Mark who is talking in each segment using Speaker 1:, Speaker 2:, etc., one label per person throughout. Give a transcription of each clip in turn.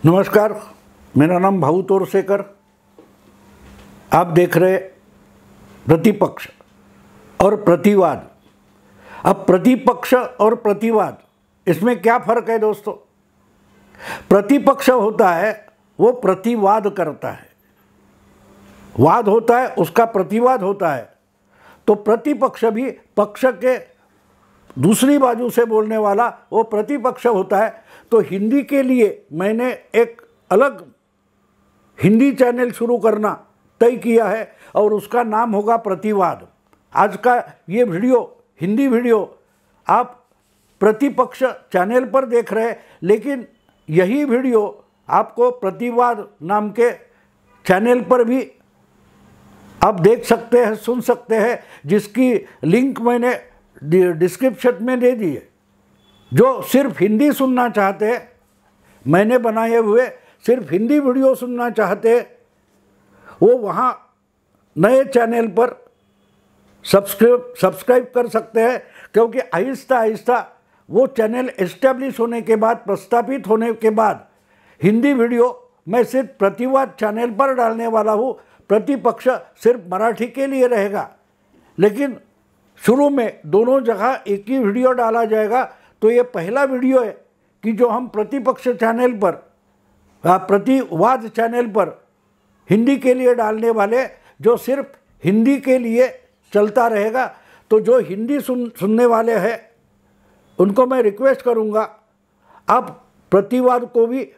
Speaker 1: नमस्कार, मेरा नाम भाऊ तोरसेकर। आप देख रहे प्रतिपक्ष और प्रतिवाद। अब प्रतिपक्ष और प्रतिवाद, इसमें क्या फ़र्क है दोस्तों? प्रतिपक्ष होता है वो प्रतिवाद करता है, वाद होता है उसका प्रतिवाद होता है। तो प्रतिपक्ष भी पक्ष के दूसरी बाजू से बोलने वाला वो प्रतिपक्ष होता है। तो हिंदी के लिए मैंने एक अलग हिंदी चैनल शुरू करना तय किया है और उसका नाम होगा प्रतिवाद। आज का ये वीडियो, हिंदी वीडियो आप प्रतिपक्ष चैनल पर देख रहे हैं, लेकिन यही वीडियो आपको प्रतिवाद नाम के चैनल पर भी आप देख सकते हैं, सुन सकते हैं, जिसकी लिंक मैंने डिस्क्रिप्शन में दे दी है। जो सिर्फ हिंदी सुनना चाहते हैं, मैंने बनाए हुए सिर्फ हिंदी वीडियो सुनना चाहते हैं, वो वहाँ नए चैनल पर सब्सक्राइब कर सकते हैं। क्योंकि आहिस्ता आहिस्ता वो चैनल एस्टेब्लिश होने के बाद, प्रस्थापित होने के बाद, हिंदी वीडियो मैं सिर्फ प्रतिवाद चैनल पर डालने वाला हूँ। प्रतिपक्ष सिर्फ मराठी के लिए रहेगा, लेकिन शुरू में दोनों जगह एक ही वीडियो डाला जाएगा। तो ये पहला वीडियो है कि जो हम प्रतिपक्ष चैनल पर, प्रतिवाद चैनल पर हिंदी के लिए डालने वाले, जो सिर्फ हिंदी के लिए चलता रहेगा। तो जो हिंदी सुनने वाले हैं उनको मैं रिक्वेस्ट करूँगा, आप प्रतिवाद को भी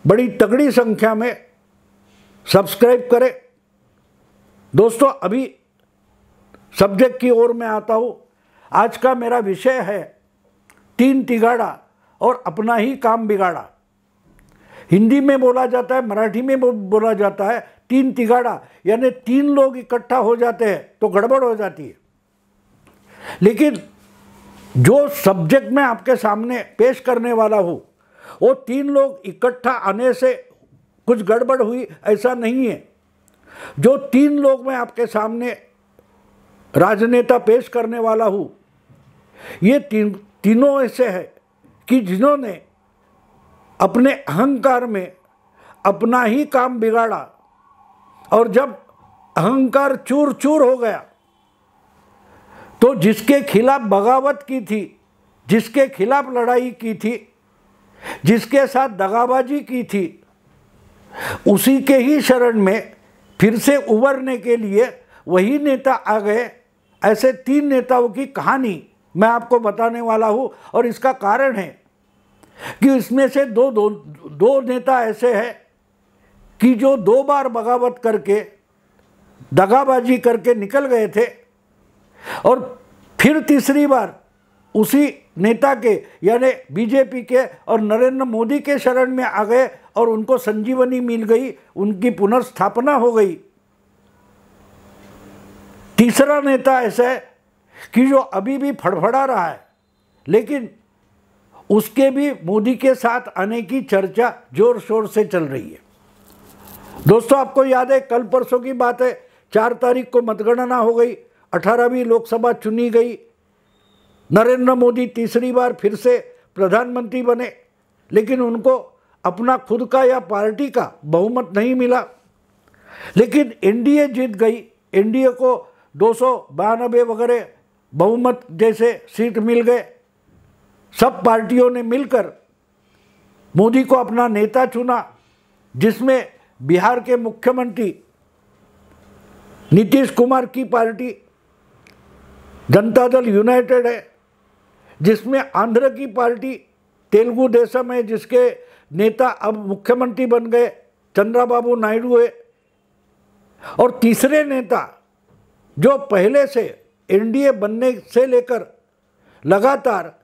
Speaker 1: बड़ी तगड़ी संख्या में सब्सक्राइब करें। दोस्तों, अभी सब्जेक्ट की ओर मैं आता हूँ। आज का मेरा विषय है तीन तिगाड़ा और अपना ही काम बिगाड़ा। हिंदी में बोला जाता है, मराठी में बोला जाता है तीन तिगाड़ा, यानी तीन लोग इकट्ठा हो जाते हैं तो गड़बड़ हो जाती है। लेकिन जो सब्जेक्ट मैं आपके सामने पेश करने वाला हूँ, वो तीन लोग इकट्ठा आने से कुछ गड़बड़ हुई ऐसा नहीं है। जो तीन लोग मैं आपके सामने राजनेता पेश करने वाला हूँ, ये तीनों ऐसे हैं कि जिन्होंने अपने अहंकार में अपना ही काम बिगाड़ा, और जब अहंकार चूर चूर हो गया तो जिसके खिलाफ बगावत की थी, जिसके खिलाफ लड़ाई की थी, जिसके साथ दगाबाजी की थी, उसी के ही शरण में फिर से उभरने के लिए वही नेता आ गए। ऐसे तीन नेताओं की कहानी मैं आपको बताने वाला हूँ। और इसका कारण है कि इसमें से दो नेता ऐसे हैं कि जो दो बार बगावत करके, दगाबाजी करके निकल गए थे, और फिर तीसरी बार उसी नेता के यानी बीजेपी के और नरेंद्र मोदी के शरण में आ गए और उनको संजीवनी मिल गई, उनकी पुनर्स्थापना हो गई। तीसरा नेता ऐसा है कि जो अभी भी फड़फड़ा रहा है, लेकिन उसके भी मोदी के साथ आने की चर्चा जोर शोर से चल रही है। दोस्तों, आपको याद है, कल परसों की बात है, 4 तारीख को मतगणना हो गई, 18वीं लोकसभा चुनी गई। नरेंद्र मोदी तीसरी बार फिर से प्रधानमंत्री बने, लेकिन उनको अपना खुद का या पार्टी का बहुमत नहीं मिला। लेकिन एनडीए जीत गई। एनडीए को 292 वगैरह बहुमत जैसे सीट मिल गए। सब पार्टियों ने मिलकर मोदी को अपना नेता चुना, जिसमें बिहार के मुख्यमंत्री नीतीश कुमार की पार्टी जनता दल यूनाइटेड है, जिसमें आंध्र की पार्टी तेलुगु देशम है, जिसके नेता अब मुख्यमंत्री बन गए चंद्रबाबू नायडू है। और तीसरे नेता जो पहले से एनडीए बनने से लेकर लगातार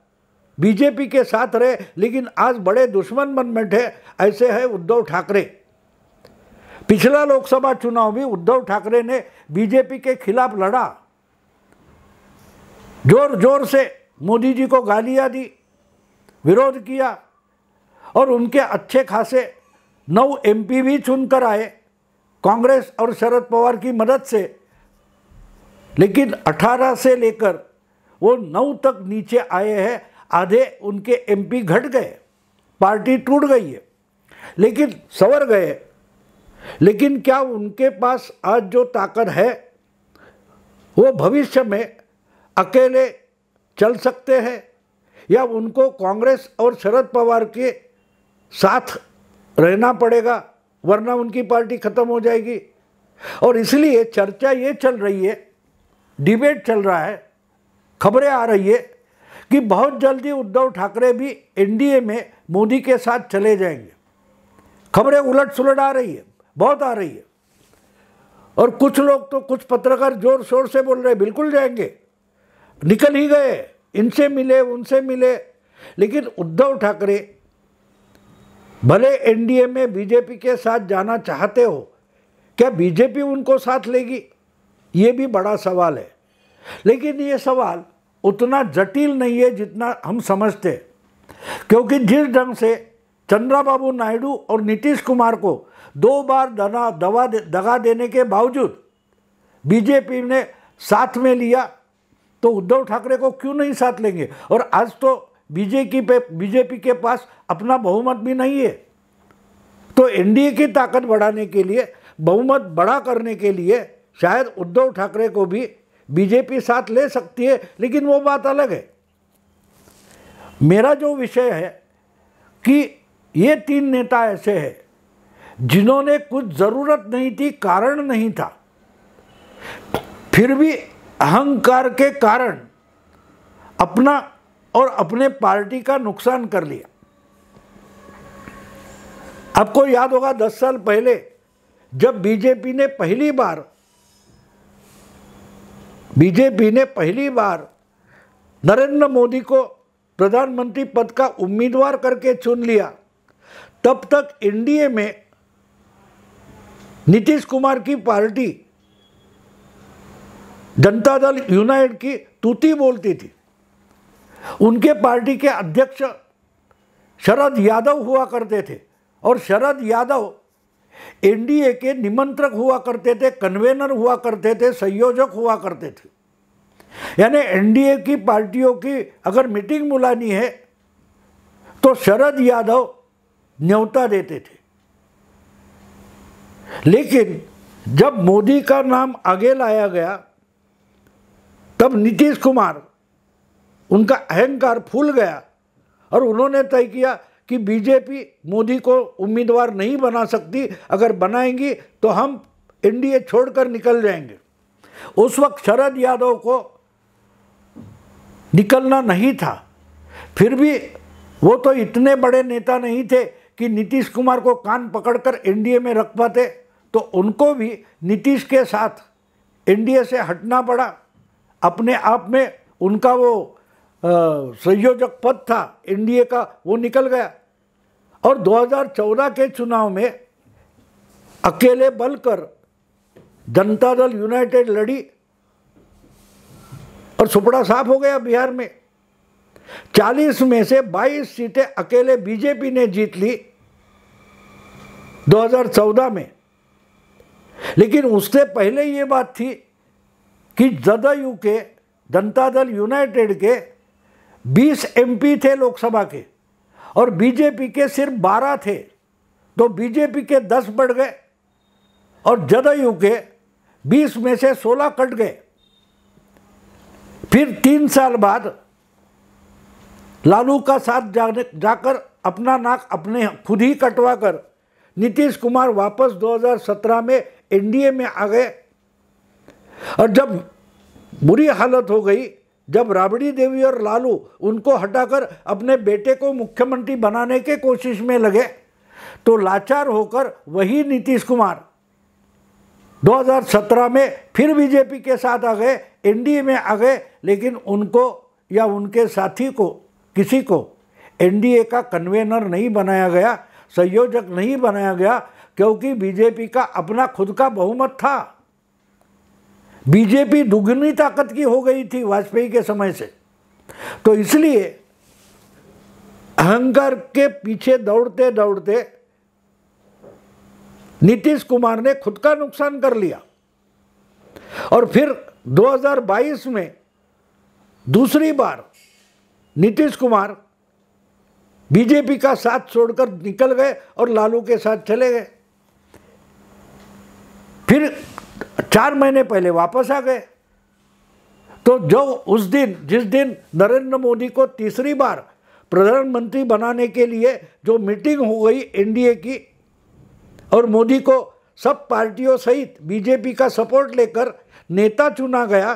Speaker 1: बीजेपी के साथ रहे, लेकिन आज बड़े दुश्मन बन बैठे, ऐसे है उद्धव ठाकरे। पिछला लोकसभा चुनाव भी उद्धव ठाकरे ने बीजेपी के खिलाफ लड़ा, जोर जोर से मोदी जी को गालियां दी, विरोध किया, और उनके अच्छे खासे 9 एमपी भी चुनकर आए कांग्रेस और शरद पवार की मदद से। लेकिन 18 से लेकर वो 9 तक नीचे आए हैं। आधे उनके एमपी घट गए, पार्टी टूट गई है। लेकिन संवर गए। लेकिन क्या उनके पास आज जो ताकत है वो भविष्य में अकेले चल सकते हैं, या उनको कांग्रेस और शरद पवार के साथ रहना पड़ेगा, वरना उनकी पार्टी खत्म हो जाएगी। और इसलिए चर्चा ये चल रही है, डिबेट चल रहा है, खबरें आ रही है कि बहुत जल्दी उद्धव ठाकरे भी एनडीए में मोदी के साथ चले जाएंगे। खबरें उलट सुलट आ रही है, बहुत आ रही है। और कुछ लोग तो, कुछ पत्रकार जोर शोर से बोल रहे हैं बिल्कुल जाएंगे, निकल ही गए, इनसे मिले उनसे मिले। लेकिन उद्धव ठाकरे भले एनडीए में बीजेपी के साथ जाना चाहते हो, क्या बीजेपी उनको साथ लेगी, ये भी बड़ा सवाल है। लेकिन ये सवाल उतना जटिल नहीं है जितना हम समझते, क्योंकि जिस ढंग से चंद्रबाबू नायडू और नीतीश कुमार को 2 बार दगा देने के बावजूद बीजेपी ने साथ में लिया, तो उद्धव ठाकरे को क्यों नहीं साथ लेंगे। और आज तो बीजेपी के पास अपना बहुमत भी नहीं है, तो एनडीए की ताकत बढ़ाने के लिए, बहुमत बड़ा करने के लिए शायद उद्धव ठाकरे को भी बीजेपी साथ ले सकती है, लेकिन वो बात अलग है। मेरा जो विषय है कि ये 3 नेता ऐसे हैं जिन्होंने कुछ ज़रूरत नहीं थी, कारण नहीं था, फिर भी अहंकार के कारण अपना और अपने पार्टी का नुकसान कर लिया। आपको याद होगा 10 साल पहले जब बीजेपी ने पहली बार नरेंद्र मोदी को प्रधानमंत्री पद का उम्मीदवार करके चुन लिया, तब तक एनडीए में नीतीश कुमार की पार्टी जनता दल यूनाइटेड की तूती बोलती थी। उनके पार्टी के अध्यक्ष शरद यादव हुआ करते थे, और शरद यादव एनडीए के निमंत्रक हुआ करते थे, कन्वेनर हुआ करते थे, संयोजक हुआ करते थे। यानी एनडीए की पार्टियों की अगर मीटिंग बुलानी है तो शरद यादव न्योता देते थे। लेकिन जब मोदी का नाम आगे लाया गया, तब नीतीश कुमार, उनका अहंकार फूल गया और उन्होंने तय किया कि बीजेपी मोदी को उम्मीदवार नहीं बना सकती, अगर बनाएंगी तो हम एनडीए छोड़कर निकल जाएंगे। उस वक्त शरद यादव को निकलना नहीं था, फिर भी वो तो इतने बड़े नेता नहीं थे कि नीतीश कुमार को कान पकड़कर एनडीए में रख पाते, तो उनको भी नीतीश के साथ एनडीए से हटना पड़ा। अपने आप में उनका वो संयोजक पद था एनडीए का, वो निकल गया। और 2014 के चुनाव में अकेले बलकर जनता दल यूनाइटेड लड़ी और सुपड़ा साफ हो गया बिहार में। 40 में से 22 सीटें अकेले बीजेपी ने जीत ली 2014 में। लेकिन उससे पहले ये बात थी कि जदयू के, जनता दल यूनाइटेड के 20 एमपी थे लोकसभा के, और बीजेपी के सिर्फ 12 थे, तो बीजेपी के 10 बढ़ गए और जदयू के 20 में से 16 कट गए। फिर 3 साल बाद लालू का साथ जाकर अपना नाक अपने खुद ही कटवा कर नीतीश कुमार वापस 2017 में एनडीए में आ गए। और जब बुरी हालत हो गई, जब राबड़ी देवी और लालू उनको हटाकर अपने बेटे को मुख्यमंत्री बनाने के कोशिश में लगे, तो लाचार होकर वही नीतीश कुमार 2017 में फिर बीजेपी के साथ आ गए, एनडीए में आ गए। लेकिन उनको या उनके साथी को, किसी को एनडीए का कन्वेनर नहीं बनाया गया, संयोजक नहीं बनाया गया, क्योंकि बीजेपी का अपना खुद का बहुमत था। बीजेपी दुगनी ताकत की हो गई थी वाजपेयी के समय से। तो इसलिए अहंकार के पीछे दौड़ते दौड़ते नीतीश कुमार ने खुद का नुकसान कर लिया। और फिर 2022 में दूसरी बार नीतीश कुमार बीजेपी का साथ छोड़कर निकल गए और लालू के साथ चले गए। फिर 4 महीने पहले वापस आ गए। तो जो उस दिन, जिस दिन नरेंद्र मोदी को तीसरी बार प्रधानमंत्री बनाने के लिए जो मीटिंग हो गई एनडीए की, और मोदी को सब पार्टियों सहित बीजेपी का सपोर्ट लेकर नेता चुना गया,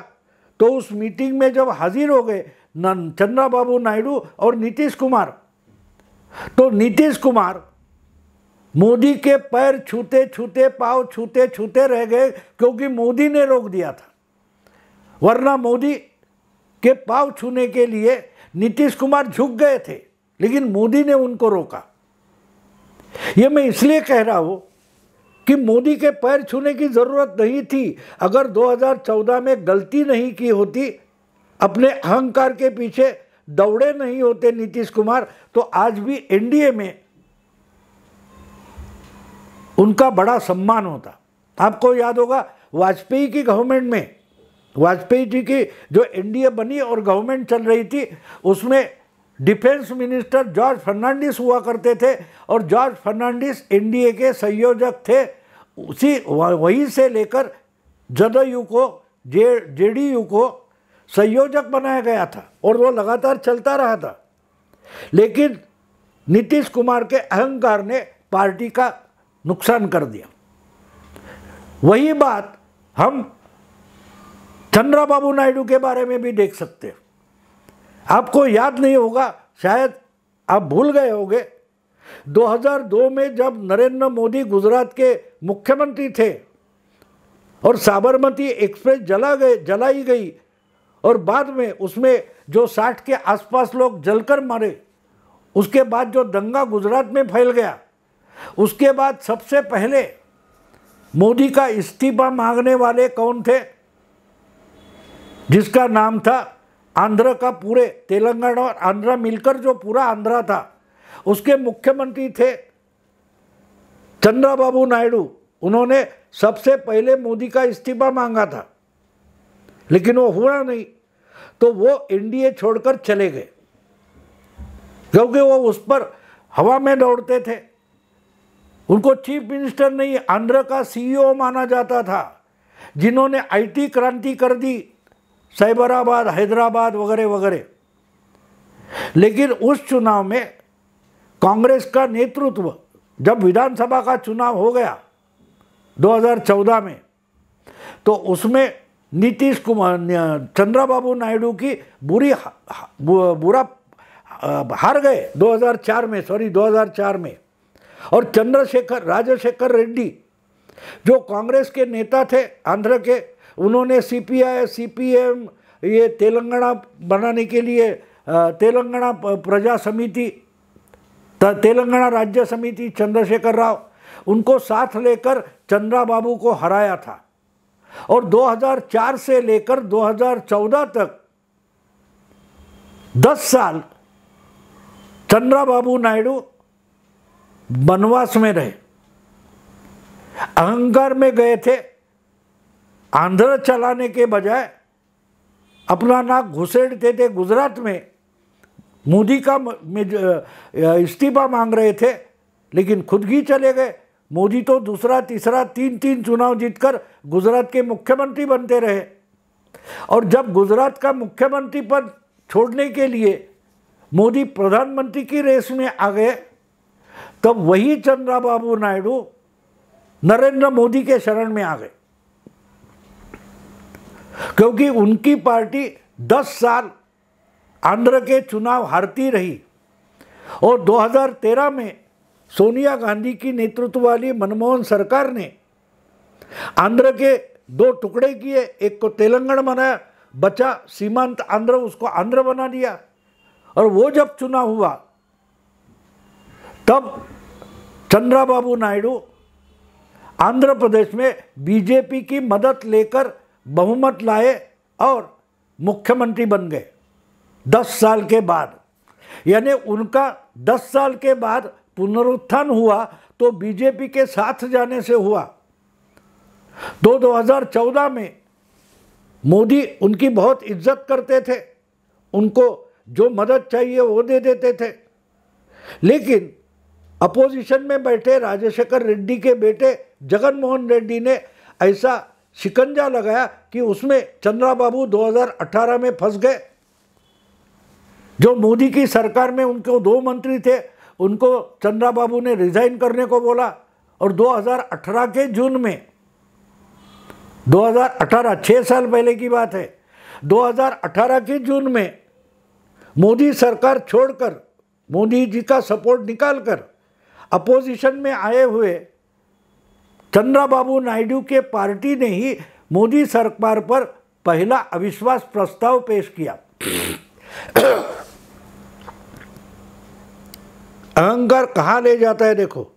Speaker 1: तो उस मीटिंग में जब हाजिर हो गए चंद्रबाबू नायडू और नीतीश कुमार, तो नीतीश कुमार मोदी के पैर छूते छूते, पाँव छूते छूते रह गए, क्योंकि मोदी ने रोक दिया था। वरना मोदी के पाँव छूने के लिए नीतीश कुमार झुक गए थे, लेकिन मोदी ने उनको रोका। ये मैं इसलिए कह रहा हूं कि मोदी के पैर छूने की जरूरत नहीं थी। अगर 2014 में गलती नहीं की होती, अपने अहंकार के पीछे दौड़े नहीं होते नीतीश कुमार, तो आज भी एनडीए में उनका बड़ा सम्मान होता। आपको याद होगा वाजपेयी की गवर्नमेंट में, वाजपेयी जी की जो एनडीए बनी और गवर्नमेंट चल रही थी, उसमें डिफेंस मिनिस्टर जॉर्ज फर्नांडिस हुआ करते थे, और जॉर्ज फर्नांडिस एनडीए के संयोजक थे। वहीं से लेकर जदयू को, जेडीयू को संयोजक बनाया गया था, और वो लगातार चलता रहा था। लेकिन नीतीश कुमार के अहंकार ने पार्टी का नुकसान कर दिया। वही बात हम चंद्रबाबू नायडू के बारे में भी देख सकते हैं। आपको याद नहीं होगा, शायद आप भूल गए होंगे, 2002 में जब नरेंद्र मोदी गुजरात के मुख्यमंत्री थे और साबरमती एक्सप्रेस जलाई गई, और बाद में उसमें जो 60 के आसपास लोग जलकर मारे, उसके बाद जो दंगा गुजरात में फैल गया, उसके बाद सबसे पहले मोदी का इस्तीफा मांगने वाले कौन थे? जिसका नाम था आंध्र का, पूरे तेलंगाना और आंध्र मिलकर जो पूरा आंध्र था, उसके मुख्यमंत्री थे चंद्रबाबू नायडू। उन्होंने सबसे पहले मोदी का इस्तीफा मांगा था, लेकिन वो हुआ नहीं, तो वो एनडीए छोड़कर चले गए, क्योंकि वो उस पर हवा में दौड़ते थे। उनको चीफ मिनिस्टर नहीं, आंध्र का सीईओ माना जाता था, जिन्होंने आईटी क्रांति कर दी, साइबराबाद, हैदराबाद वगैरह वगैरह। लेकिन उस चुनाव में कांग्रेस का नेतृत्व, जब विधानसभा का चुनाव हो गया 2014 में, तो उसमें नीतीश कुमार, चंद्रबाबू नायडू की बुरा हार गए 2004 में। और राजशेखर रेड्डी जो कांग्रेस के नेता थे आंध्र के, उन्होंने सीपीआई, सीपीएम, ये तेलंगाना बनाने के लिए तेलंगाना प्रजा समिति, तेलंगाना राज्य समिति, चंद्रशेखर राव, उनको साथ लेकर चंद्रबाबू को हराया था। और 2004 से लेकर 2014 तक 10 साल चंद्रबाबू नायडू वनवास में रहे, अहंकार में गए थे। आंध्र चलाने के बजाय अपना नाक घुसेड़ते थे गुजरात में, मोदी का इस्तीफा मांग रहे थे, लेकिन खुद ही चले गए। मोदी तो दूसरा, तीसरा, तीन चुनाव जीतकर गुजरात के मुख्यमंत्री बनते रहे। और जब गुजरात का मुख्यमंत्री पद छोड़ने के लिए मोदी प्रधानमंत्री की रेस में आ गए, तब वही चंद्रबाबू नायडू नरेंद्र मोदी के शरण में आ गए, क्योंकि उनकी पार्टी 10 साल आंध्र के चुनाव हारती रही। और 2013 में सोनिया गांधी की नेतृत्व वाली मनमोहन सरकार ने आंध्र के 2 टुकड़े किए, एक को तेलंगाना बनाया, बचा सीमांत आंध्र, उसको आंध्र बना दिया। और वो जब चुनाव हुआ, तब चंद्रबाबू नायडू आंध्र प्रदेश में बीजेपी की मदद लेकर बहुमत लाए और मुख्यमंत्री बन गए 10 साल के बाद। यानी उनका 10 साल के बाद पुनरुत्थान हुआ तो बीजेपी के साथ जाने से हुआ। 2014 में मोदी उनकी बहुत इज्जत करते थे, उनको जो मदद चाहिए वो दे देते थे। लेकिन अपोजिशन में बैठे राजशेखर रेड्डी के बेटे जगन मोहन रेड्डी ने ऐसा शिकंजा लगाया कि उसमें चंद्राबाबू 2018 में फंस गए। जो मोदी की सरकार में उनको 2 मंत्री थे, उनको चंद्राबाबू ने रिजाइन करने को बोला और 2018 के जून में, 2018 6 साल पहले की बात है, 2018 के जून में मोदी सरकार छोड़कर, मोदी जी का सपोर्ट निकालकर अपोजिशन में आए हुए चंद्राबाबू नायडू के पार्टी ने ही मोदी सरकार पर पहला अविश्वास प्रस्ताव पेश किया। अहंकार कहाँ ले जाता है देखो।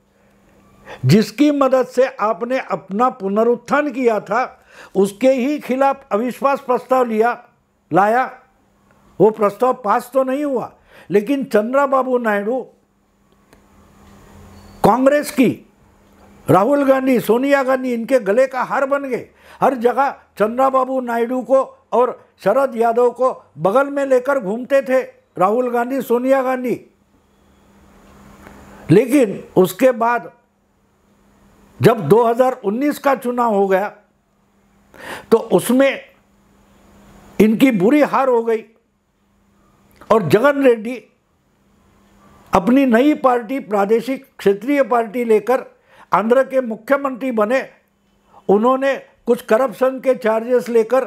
Speaker 1: जिसकी मदद से आपने अपना पुनरुत्थान किया था, उसके ही खिलाफ अविश्वास प्रस्ताव लाया। वो प्रस्ताव पास तो नहीं हुआ, लेकिन चंद्राबाबू नायडू कांग्रेस की, राहुल गांधी, सोनिया गांधी इनके गले का हार बन गए। हर जगह चंद्राबाबू नायडू को और शरद यादव को बगल में लेकर घूमते थे राहुल गांधी, सोनिया गांधी। लेकिन उसके बाद जब 2019 का चुनाव हो गया तो उसमें इनकी बुरी हार हो गई और जगन रेड्डी अपनी नई पार्टी, प्रादेशिक क्षेत्रीय पार्टी लेकर आंध्र के मुख्यमंत्री बने। उन्होंने कुछ करप्शन के चार्जेस लेकर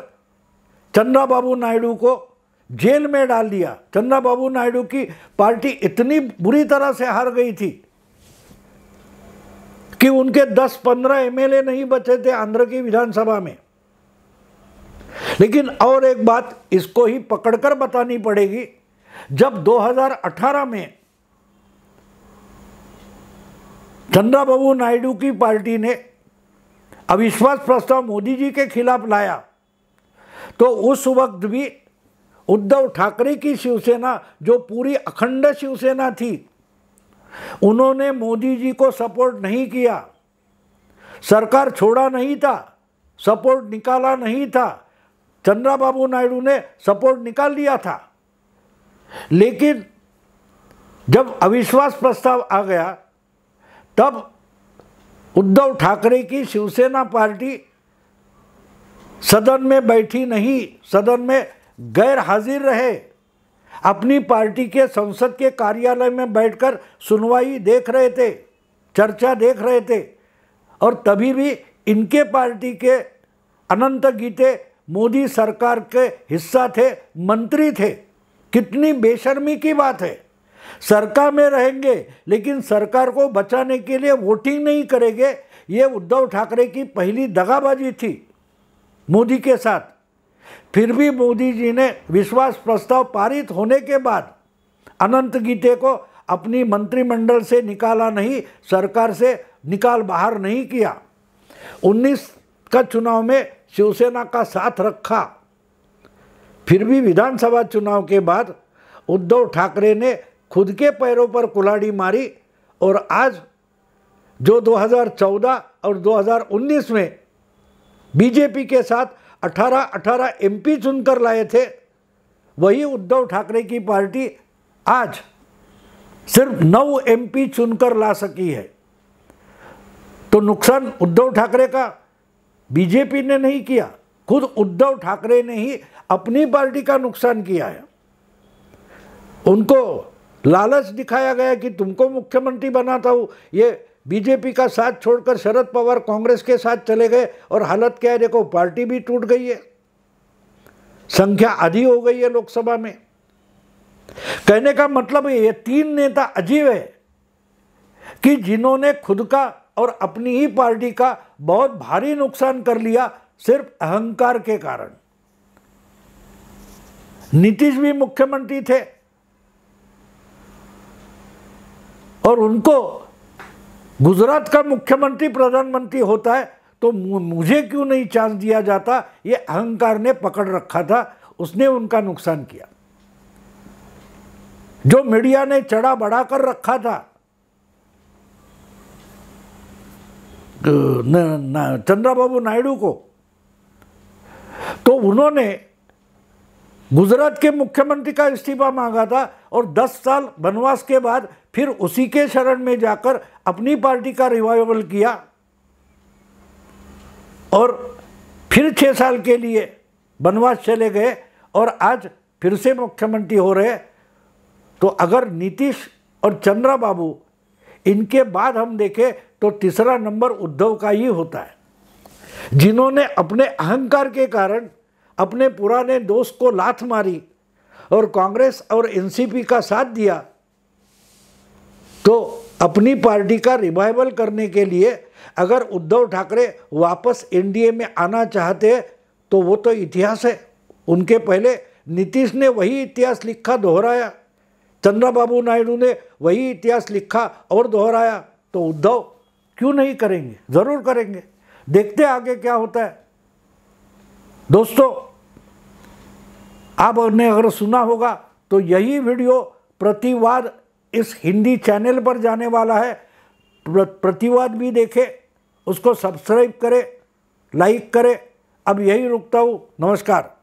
Speaker 1: चंद्राबाबू नायडू को जेल में डाल दिया। चंद्राबाबू नायडू की पार्टी इतनी बुरी तरह से हार गई थी कि उनके 10-15 एमएलए नहीं बचे थे आंध्र की विधानसभा में। लेकिन और एक बात इसको ही पकड़कर बतानी पड़ेगी, जब 2018 में चंद्राबाबू नायडू की पार्टी ने अविश्वास प्रस्ताव मोदी जी के खिलाफ लाया, तो उस वक्त भी उद्धव ठाकरे की शिवसेना, जो पूरी अखंड शिवसेना थी, उन्होंने मोदी जी को सपोर्ट नहीं किया। सरकार छोड़ा नहीं था, सपोर्ट निकाला नहीं था। चंद्राबाबू नायडू ने सपोर्ट निकाल दिया था। लेकिन जब अविश्वास प्रस्ताव आ गया, तब उद्धव ठाकरे की शिवसेना पार्टी सदन में बैठी नहीं, सदन में गैर हाजिर रहे। अपनी पार्टी के संसद के कार्यालय में बैठकर सुनवाई देख रहे थे, चर्चा देख रहे थे। और तभी भी इनके पार्टी के अनंत गीते मोदी सरकार के हिस्सा थे, मंत्री थे। कितनी बेशर्मी की बात है। सरकार में रहेंगे लेकिन सरकार को बचाने के लिए वोटिंग नहीं करेंगे। ये उद्धव ठाकरे की पहली दगाबाजी थी मोदी के साथ। फिर भी मोदी जी ने विश्वास प्रस्ताव पारित होने के बाद अनंत गीते को अपनी मंत्रिमंडल से निकाला नहीं, सरकार से निकाल बाहर नहीं किया। 19 का चुनाव में शिवसेना का साथ रखा। फिर भी विधानसभा चुनाव के बाद उद्धव ठाकरे ने खुद के पैरों पर कुल्हाड़ी मारी और आज जो 2014 और 2019 में बीजेपी के साथ 18 एमपी चुनकर लाए थे, वही उद्धव ठाकरे की पार्टी आज सिर्फ 9 एमपी चुनकर ला सकी है। तो नुकसान उद्धव ठाकरे का बीजेपी ने नहीं किया, खुद उद्धव ठाकरे ने ही अपनी पार्टी का नुकसान किया है। उनको लालच दिखाया गया कि तुमको मुख्यमंत्री बनाता हूँ। ये बीजेपी का साथ छोड़कर शरद पवार कांग्रेस के साथ चले गए और हालत क्या है देखो, पार्टी भी टूट गई है, संख्या आधी हो गई है लोकसभा में। कहने का मतलब है ये 3 नेता अजीब है कि जिन्होंने खुद का और अपनी ही पार्टी का बहुत भारी नुकसान कर लिया सिर्फ अहंकार के कारण। नीतीश भी मुख्यमंत्री थे और उनको गुजरात का मुख्यमंत्री प्रधानमंत्री होता है तो मुझे क्यों नहीं चांस दिया जाता, ये अहंकार ने पकड़ रखा था, उसने उनका नुकसान किया। जो मीडिया ने चढ़ा बढ़ा कर रखा था चंद्रबाबू नायडू को, तो उन्होंने गुजरात के मुख्यमंत्री का इस्तीफा मांगा था और 10 साल वनवास के बाद फिर उसी के शरण में जाकर अपनी पार्टी का रिवाइवल किया और फिर 6 साल के लिए वनवास चले गए और आज फिर से मुख्यमंत्री हो रहे। तो अगर नीतीश और चंद्रबाबू इनके बाद हम देखें तो तीसरा नंबर उद्धव का ही होता है, जिन्होंने अपने अहंकार के कारण अपने पुराने दोस्त को लात मारी और कांग्रेस और एनसीपी का साथ दिया। तो अपनी पार्टी का रिवाइवल करने के लिए अगर उद्धव ठाकरे वापस एनडीए में आना चाहते हैं तो वो तो इतिहास है, उनके पहले नीतीश ने वही इतिहास लिखा, दोहराया, चंद्रबाबू नायडू ने वही इतिहास लिखा और दोहराया, तो उद्धव क्यों नहीं करेंगे? ज़रूर करेंगे। देखते आगे क्या होता है। दोस्तों, आपने अगर सुना होगा तो यही वीडियो प्रतिवाद इस हिंदी चैनल पर जाने वाला है। प्रतिवाद भी देखें, उसको सब्सक्राइब करें, लाइक करें। अब यही रुकता हूँ। नमस्कार।